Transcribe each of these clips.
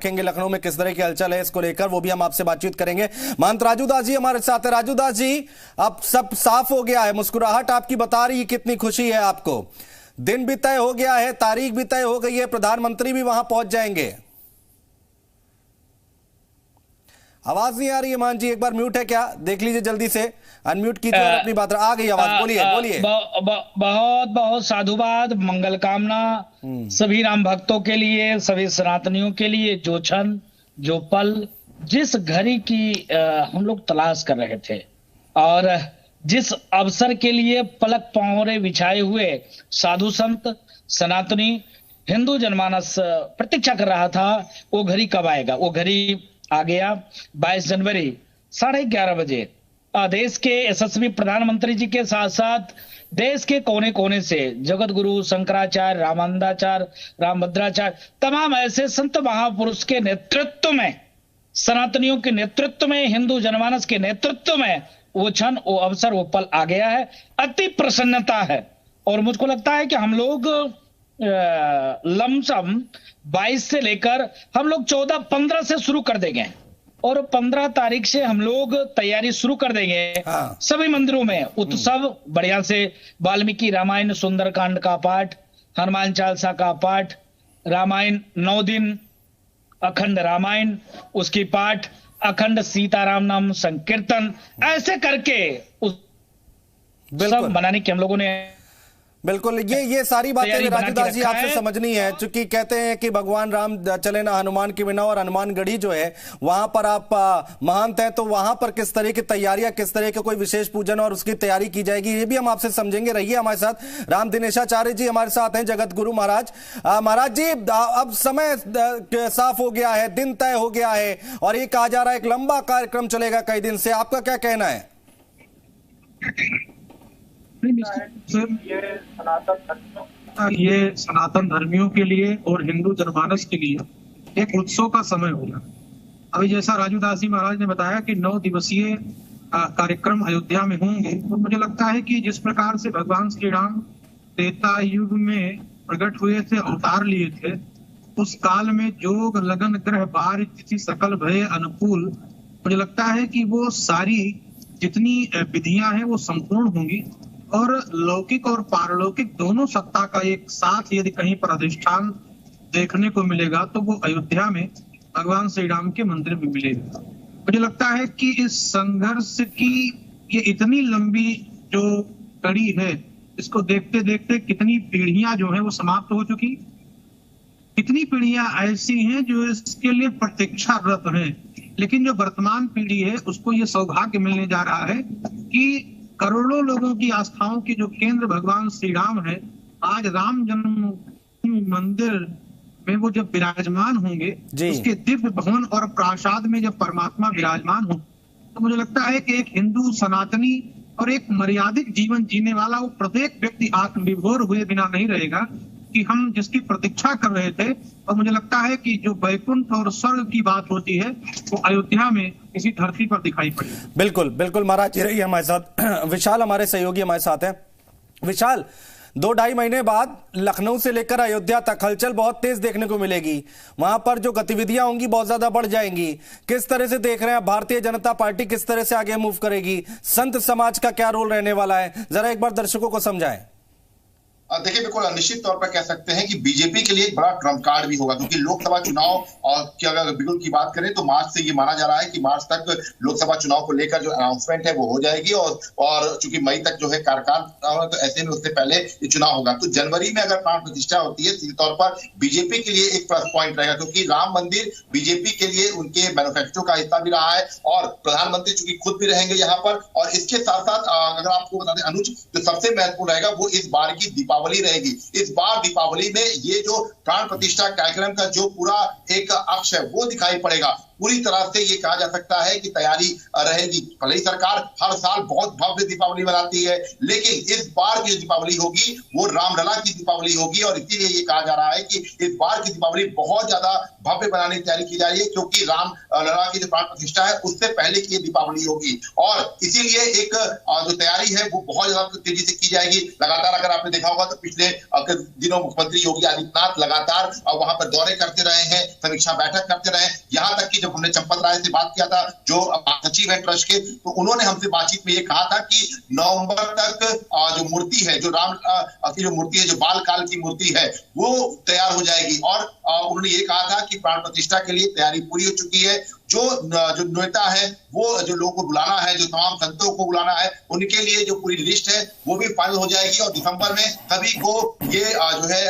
देखेंगे लखनऊ में किस तरह की हलचल है इसको लेकर, वो भी हम आपसे बातचीत करेंगे। महंत राजू दास जी हमारे साथ है। राजू दास जी, अब सब साफ हो गया है, मुस्कुराहट आपकी बता रही है कितनी खुशी है आपको। दिन भी तय हो गया है, तारीख भी तय हो गई है, प्रधानमंत्री भी वहां पहुंच जाएंगे। आवाज नहीं आ रही है महंत जी, एक बार म्यूट है क्या, देख लीजिए जल्दी से, अनम्यूट कीजिए और अपनी बात। आ गई आवाज, बोलिए बोलिए। बहुत बहुत साधुवाद, मंगल कामना सभी राम भक्तों के लिए, सभी सनातनियों के लिए। जो क्षण, जो पल, जिस घड़ी की हम लोग तलाश कर रहे थे और जिस अवसर के लिए पलक पौरे बिछाए हुए साधु संत, सनातनी, हिंदू जनमानस प्रतीक्षा कर रहा था, वो घड़ी कब आएगा। वो घड़ी आ गया। 22 जनवरी 11:30 बजे देश के यशस्वी प्रधानमंत्री जी के साथ साथ देश के कोने कोने से जगत गुरु शंकराचार्य, रामानंदाचार्य, रामभद्राचार्य, तमाम ऐसे संत महापुरुष के नेतृत्व में, सनातनियों के नेतृत्व में, हिंदू जनमानस के नेतृत्व में वो क्षण, वो अवसर, वो पल आ गया है। अति प्रसन्नता है और मुझको लगता है कि हम लोग लमसम 22 से लेकर हम लोग 14-15 से शुरू कर देंगे और 15 तारीख से हम लोग तैयारी शुरू कर देंगे। हाँ। सभी मंदिरों में उत्सव बढ़िया से, वाल्मीकि रामायण सुंदरकांड का पाठ, हनुमान चालीसा का पाठ, रामायण 9 दिन, अखंड रामायण उसकी पाठ, अखंड सीताराम नाम संकीर्तन, ऐसे करके उत्सव मनाने की हम लोगों ने बिल्कुल ये सारी बातें राजू दास जी आपसे समझनी है, चूंकि कहते हैं कि भगवान राम चले ना हनुमान के बिना, और हनुमानगढ़ी जो है वहां पर आप महंत हैं, तो वहां पर किस तरह की तैयारियां, किस तरह के कोई विशेष पूजन और उसकी तैयारी की जाएगी, ये भी हम आपसे समझेंगे। रहिए हमारे साथ। राम दिनेशाचार्य जी हमारे साथ हैं, जगत गुरु महाराज। महाराज जी, अब समय साफ हो गया है, दिन तय हो गया है और ये कहा जा रहा है एक लंबा कार्यक्रम चलेगा कई दिन से, आपका क्या कहना है? ये सनातन धर्मियों के लिए और हिंदू जनमानस के लिए एक उत्सव का समय होगा। अभी जैसा राजू दास जी महाराज ने बताया कि 9 दिवसीय कार्यक्रम अयोध्या में होंगे, तो मुझे लगता है कि जिस प्रकार से भगवान श्री राम त्रेता युग में प्रकट हुए थे, अवतार लिए थे, उस काल में जोग लगन ग्रह बार तिथि सकल भय अनुकूल, मुझे लगता है कि वो सारी जितनी विधियां हैं वो संपूर्ण होंगी और लौकिक और पारलौकिक दोनों सत्ता का एक साथ यदि कहीं पर अधिष्ठान देखने को मिलेगा तो वो अयोध्या में भगवान श्री राम के मंदिर में मिलेगा। मुझे लगता है कि इस संघर्ष की ये इतनी लंबी जो कड़ी है, इसको देखते देखते कितनी पीढ़ियां जो है वो समाप्त हो चुकी, कितनी पीढ़ियां ऐसी हैं जो इसके लिए प्रतीक्षारत हैं, लेकिन जो वर्तमान पीढ़ी है उसको ये सौभाग्य मिलने जा रहा है कि करोड़ों लोगों की आस्थाओं की जो केंद्र भगवान श्री राम है, आज राम जन्म मंदिर में वो जब विराजमान होंगे, उसके दिव्य भवन और प्रासाद में जब परमात्मा विराजमान हो, तो मुझे लगता है कि एक हिंदू सनातनी और एक मर्यादित जीवन जीने वाला वो प्रत्येक व्यक्ति आत्मविभोर हुए बिना नहीं रहेगा कि हम जिसकी प्रतीक्षा कर रहे थे। और मुझे लगता है कि जो वैकुंठ और स्वर्ग की बात होती है वो अयोध्या में इसी धरती पर दिखाई पड़ी। बिल्कुल बिल्कुल महाराज, रहिए हमारे साथ। विशाल हमारे सहयोगी हमारे साथ हैं। विशाल, 2-2.5 महीने बाद लखनऊ से लेकर अयोध्या तक हलचल बहुत तेज देखने को मिलेगी, वहां पर जो गतिविधियां होंगी बहुत ज्यादा बढ़ जाएंगी। किस तरह से देख रहे हैं भारतीय जनता पार्टी, किस तरह से आगे मूव करेगी, संत समाज का क्या रोल रहने वाला है, जरा एक बार दर्शकों को समझाएं। देखिए, बिल्कुल निश्चित तौर पर कह सकते हैं कि बीजेपी के लिए एक बड़ा ट्रम्प कार्ड भी होगा, क्योंकि लोकसभा चुनाव और की अगर बिल्कुल की बात करें तो मार्च से ये माना जा रहा है कि मार्च तक लोकसभा चुनाव को लेकर जो अनाउंसमेंट है वो हो जाएगी और चूंकि मई तक जो है कार्यकाल, तो ऐसे में उससे पहले ये चुनाव होगा। तो जनवरी में अगर प्राण प्रतिष्ठा होती है, सीधे तौर पर बीजेपी के लिए एक प्लस पॉइंट रहेगा, क्योंकि राम मंदिर बीजेपी के लिए उनके मैन्युफेस्टो का हिस्सा भी रहा है और प्रधानमंत्री चूंकि खुद भी रहेंगे यहाँ पर। और इसके साथ साथ अगर आपको बता दें अनुज, तो सबसे महत्वपूर्ण रहेगा वो इस बार की दीपावली रहेगी। इस बार दीपावली में ये जो प्राण प्रतिष्ठा कार्यक्रम का जो पूरा एक अक्ष है वो दिखाई पड़ेगा। पूरी तरह से ये कहा जा सकता है कि तैयारी रहेगी। भले ही सरकार हर साल बहुत भव्य दीपावली मनाती है, लेकिन इस बार की दीपावली होगी वो रामलला की दीपावली होगी, और इसीलिए ये कहा जा रहा है कि इस बार की दीपावली बहुत ज्यादा भव्य बनाने की तैयारी की जा रही है, क्योंकि राम लला की जो प्राण प्रतिष्ठा है उससे पहले की ये दीपावली होगी, और इसीलिए एक जो तैयारी है वो बहुत ज्यादा तेजी से की जाएगी। लगातार अगर आपने देखा होगा तो पिछले दिनों मुख्यमंत्री योगी आदित्यनाथ लगातार वहां पर दौरे करते रहे हैं, समीक्षा बैठक करते रहे। यहाँ तक कि जब हमने चंपत राय से बात किया था, जो सचिव है ट्रस्ट के, तो उन्होंने हमसे बातचीत में ये कहा था कि नवंबर तक जो मूर्ति है, जो राम की जो मूर्ति है, जो बाल काल की मूर्ति है, वो तैयार हो जाएगी। और उन्होंने ये कहा था कि प्राण प्रतिष्ठा के लिए तैयारी पूरी हो चुकी है। जो नेता है, वो जो लोगों को बुलाना है, जो तमाम संतों को बुलाना है, उनके लिए जो पूरी लिस्ट है वो भी फाइनल हो जाएगी, और दिसंबर में सभी को ये जो है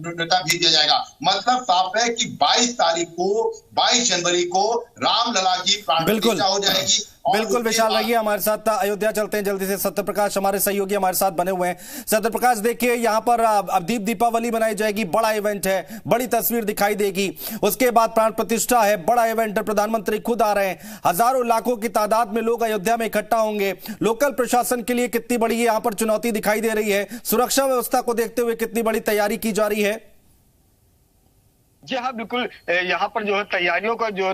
नेता भेज दिया जाएगा। मतलब साफ है कि 22 तारीख को, 22 जनवरी को रामलला की प्राण प्रतिष्ठा हो जाएगी। बिल्कुल विशाल, रहिए हमारे साथ। अयोध्या चलते हैं जल्दी से। सत्यप्रकाश हमारे सहयोगी हमारे साथ बने हुए हैं। सत्यप्रकाश, देखिए यहाँ पर अब दीपावली मनाई जाएगी, बड़ा इवेंट है, बड़ी तस्वीर दिखाई देगी। उसके बाद प्राण प्रतिष्ठा है, बड़ा इवेंट है, प्रधानमंत्री खुद आ रहे हैं, हजारों लाखों की तादाद में लोग अयोध्या में इकट्ठा होंगे। लोकल प्रशासन के लिए कितनी बड़ी यहाँ पर चुनौती दिखाई दे रही है? सुरक्षा व्यवस्था को देखते हुए कितनी बड़ी तैयारी की जा रही है? जी हाँ, बिल्कुल। यहाँ पर जो है तैयारियों का जो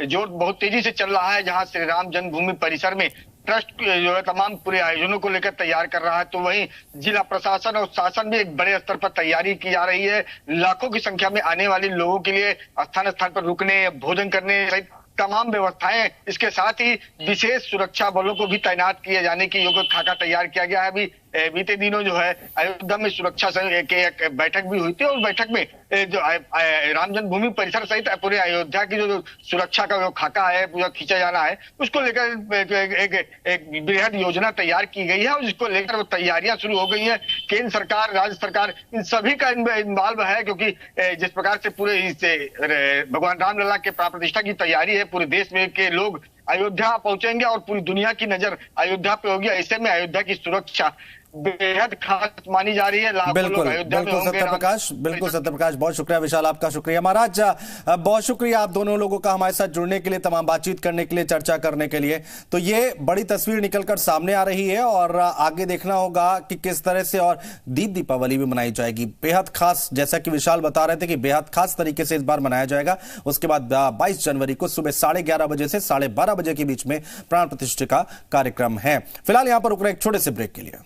जोर बहुत तेजी से चल रहा है। जहाँ श्री राम जन्मभूमि परिसर में ट्रस्ट जो है तमाम पूरे आयोजनों को लेकर तैयार कर रहा है, तो वहीं जिला प्रशासन और शासन भी एक बड़े स्तर पर तैयारी की जा रही है। लाखों की संख्या में आने वाले लोगों के लिए स्थान स्थान पर रुकने, भोजन करने सहित तमाम व्यवस्थाएं, इसके साथ ही विशेष सुरक्षा बलों को भी तैनात किए जाने की योग्य खाका तैयार किया गया है। अभी बीते दिनों जो है अयोध्या में सुरक्षा के एक बैठक भी हुई थी, और बैठक में जो राम जन्मभूमि परिसर सहित पूरे अयोध्या की जो सुरक्षा का जो खाका है पूरा खींचा जाना है, उसको लेकर एक बृहद योजना तैयार की गई है, और जिसको लेकर वो तैयारियां शुरू हो गई हैं। केंद्र सरकार, राज्य सरकार, इन सभी का इन्वॉल्व है, क्योंकि जिस प्रकार से पूरे भगवान रामलला के प्राण प्रतिष्ठा की तैयारी है, पूरे देश में के लोग अयोध्या पहुंचेंगे और पूरी दुनिया की नजर अयोध्या पे होगी। ऐसे में अयोध्या की सुरक्षा बेहद खास मानी जा रही है। बिल्कुल बिल्कुल सत्यप्रकाश, बिल्कुल सत्यप्रकाश, बहुत शुक्रिया। विशाल, आपका शुक्रिया। महाराज, बहुत शुक्रिया आप दोनों लोगों का हमारे साथ जुड़ने के लिए, तमाम बातचीत करने के लिए, चर्चा करने के लिए। तो ये बड़ी तस्वीर निकलकर सामने आ रही है, और आगे देखना होगा कि किस तरह से और दीपावली भी मनाई जाएगी। बेहद खास, जैसा कि विशाल बता रहे थे कि बेहद खास तरीके से इस बार मनाया जाएगा। उसके बाद 22 जनवरी को सुबह 11:30 बजे से 12:30 बजे के बीच में प्राण प्रतिष्ठा का कार्यक्रम है। फिलहाल यहां पर रुक रहे एक छोटे से ब्रेक के लिए।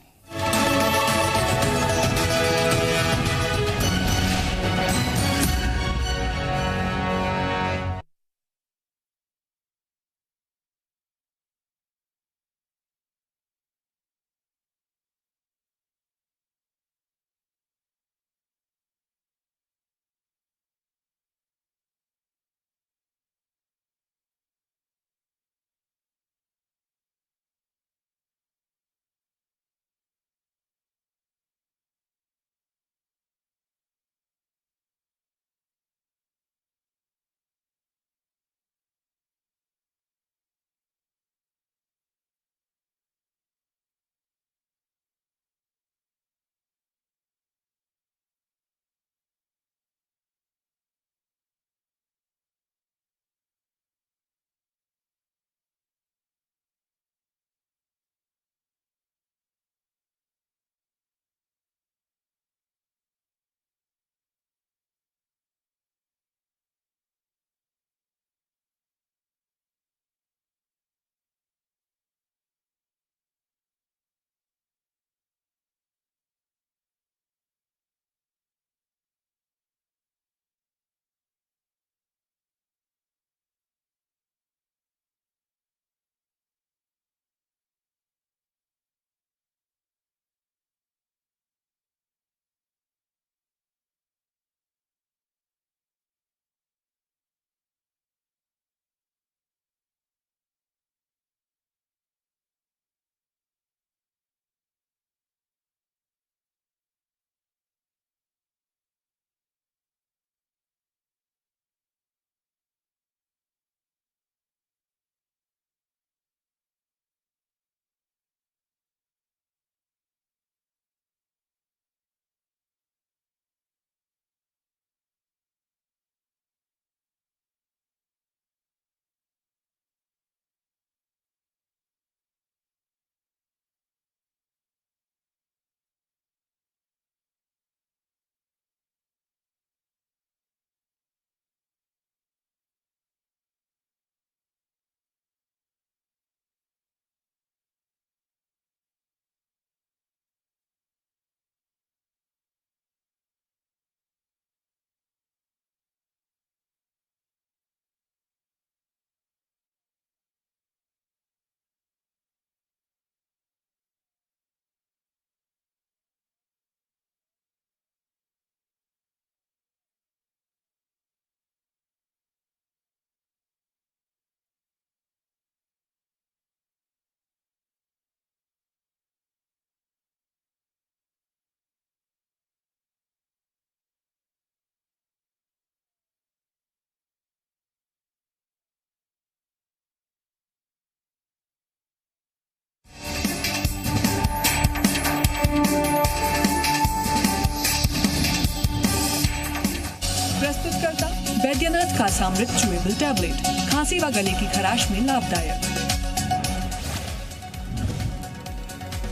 कासामृत चूएबल टैबलेट, खांसी व गले की खराश में लाभदायक।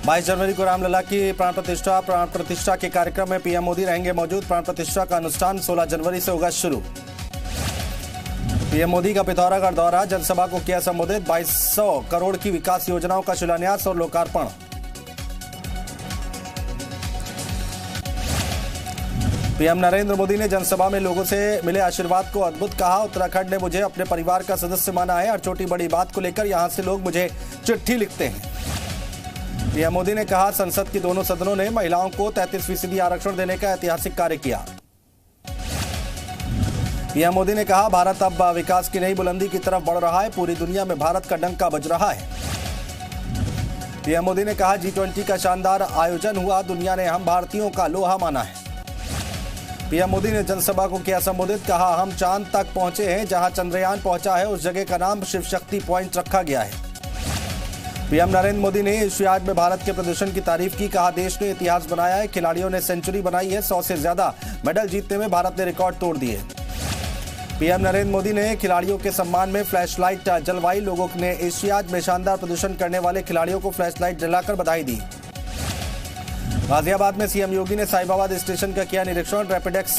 22 जनवरी को रामलला की प्राण प्रतिष्ठा के कार्यक्रम में पीएम मोदी रहेंगे मौजूद। प्राण प्रतिष्ठा का अनुष्ठान 16 जनवरी से होगा शुरू। पीएम मोदी का पिथौरागढ़ दौरा, जनसभा को किया संबोधित। 2200 करोड़ की विकास योजनाओं का शिलान्यास और लोकार्पण। पीएम नरेंद्र मोदी ने जनसभा में लोगों से मिले आशीर्वाद को अद्भुत कहा। उत्तराखंड ने मुझे अपने परिवार का सदस्य माना है। हर छोटी बड़ी बात को लेकर यहां से लोग मुझे चिट्ठी लिखते हैं। पीएम मोदी ने कहा, संसद के दोनों सदनों ने महिलाओं को 33% आरक्षण देने का ऐतिहासिक कार्य किया। पीएम मोदी ने कहा, भारत अब विकास की नई बुलंदी की तरफ बढ़ रहा है। पूरी दुनिया में भारत का डंका बज रहा है। पीएम मोदी ने कहा, G20 का शानदार आयोजन हुआ। दुनिया ने हम भारतीयों का लोहा माना है। पीएम मोदी ने जनसभा को किया संबोधित। कहा, हम चांद तक पहुंचे हैं। जहां चंद्रयान पहुंचा है उस जगह का नाम शिव शक्ति पॉइंट रखा गया है। पीएम नरेंद्र मोदी ने एशियाड में भारत के प्रदर्शन की तारीफ की। कहा, देश ने इतिहास बनाया है। खिलाड़ियों ने सेंचुरी बनाई है। 100 से ज्यादा मेडल जीतने में भारत ने रिकॉर्ड तोड़ दिए। पीएम नरेंद्र मोदी ने खिलाड़ियों के सम्मान में फ्लैश लाइट जलवाई। लोगों ने एशियाड में शानदार प्रदर्शन करने वाले खिलाड़ियों को फ्लैश लाइट जलाकर बधाई दी। गाजियाबाद में सीएम योगी ने साहिबाबाद स्टेशन का किया निरीक्षण। रैपिडेक्स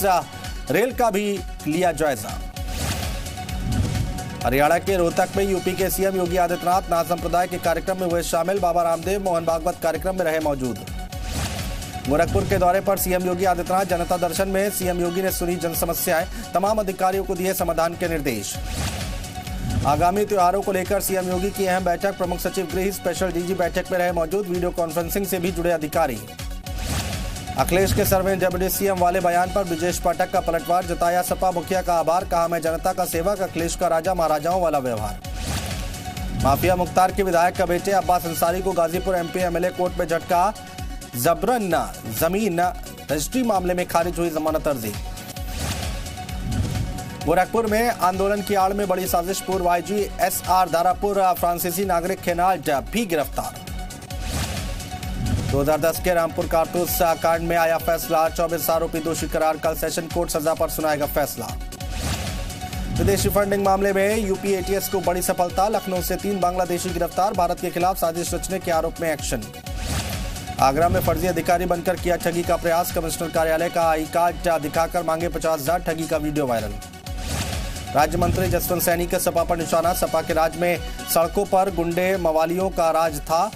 रेल का भी लिया जायजा। हरियाणा के रोहतक में यूपी के सीएम योगी आदित्यनाथ नाथ संप्रदाय के कार्यक्रम में हुए शामिल। बाबा रामदेव, मोहन भागवत कार्यक्रम में रहे मौजूद। गोरखपुर के दौरे पर सीएम योगी आदित्यनाथ। जनता दर्शन में सीएम योगी ने सुनी जन समस्याएं। तमाम अधिकारियों को दिए समाधान के निर्देश। आगामी त्योहारों को लेकर सीएम योगी की अहम बैठक। प्रमुख सचिव गृह स्पेशल डीजी बैठक में रहे मौजूद। वीडियो कॉन्फ्रेंसिंग से भी जुड़े अधिकारी। अखिलेश के सर्वे डेप्यूटी सीएम वाले बयान पर ब्रिजेश पाठक का पलटवार। जताया सपा मुखिया का आभार। कहा, मैं जनता का सेवक। अखिलेश का राजा महाराजाओं वाला व्यवहार। माफिया मुख्तार के विधायक का बेटे अब्बास अंसारी को गाजीपुर एमपी एमएलए कोर्ट में झटका। जबरन जमीन रजिस्ट्री मामले में खारिज हुई जमानत अर्जी। गोरखपुर में आंदोलन की आड़ में बड़ी साजिश। पूर्व आईजी एसआर दारापुर फ्रांसीसी नागरिक खेनाल्ट भी गिरफ्तार। 2010 के रामपुर कारतूस कांड में आया फैसला। 24 आरोपी दोषी करार। कल सेशन कोर्ट सजा पर सुनाएगा फैसला। विदेशी फंडिंग मामले में यूपी एटीएस को बड़ी सफलता। लखनऊ से 3 बांग्लादेशी गिरफ्तार। भारत के खिलाफ साजिश रचने के आरोप में एक्शन। आगरा में फर्जी अधिकारी बनकर किया ठगी का प्रयास। कमिश्नर कार्यालय का आई कार्ड दिखाकर मांगे 50,000। ठगी का वीडियो वायरल। राज्य मंत्री जसवंत सैनी का सपा पर निशाना। सपा के राज में सड़कों पर गुंडे मवालियों का राज था।